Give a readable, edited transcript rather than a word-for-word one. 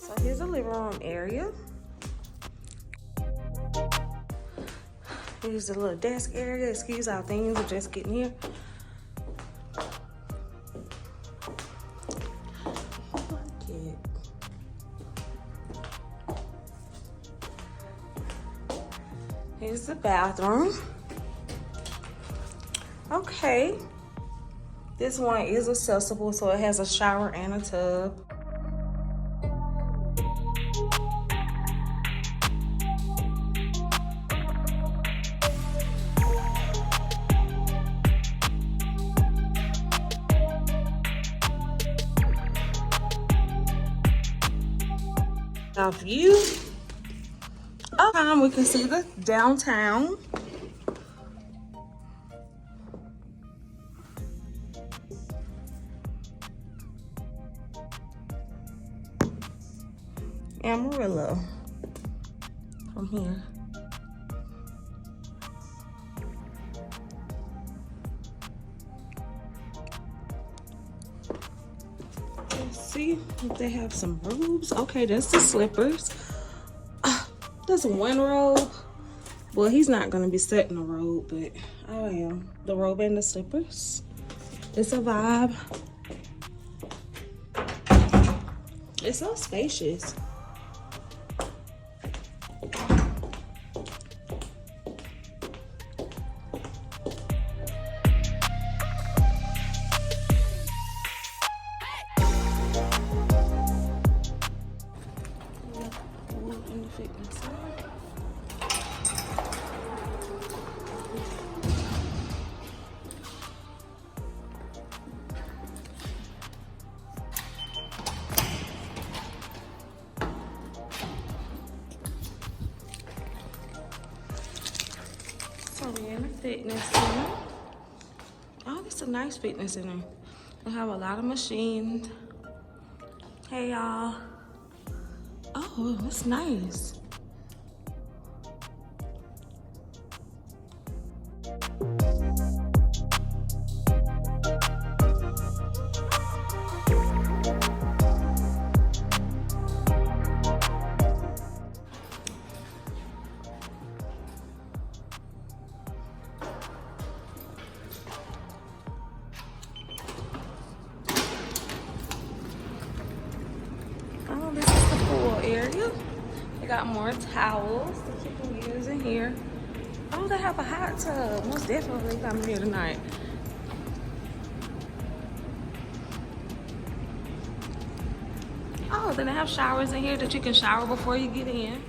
So here's the living room area. Here's the little desk area. Excuse our things, we're just getting here. Here's the bathroom. Okay. This one is accessible, so it has a shower and a tub. Now view. We can see the downtown. Amarillo from here. Let's see if they have some robes. Okay, that's the slippers. That's one robe. Well, he's not gonna be setting a robe, but I am. The robe and the slippers. It's a vibe. It's so spacious. So we're in a fitness center. Oh, this is a nice fitness center. They have a lot of machines. Hey y'all. Oh, it's nice. Oh, this is the pool area. They got more towels that you can use in here. Oh, they have a hot tub. Most definitely come here tonight. Oh, then they have showers in here that you can shower before you get in.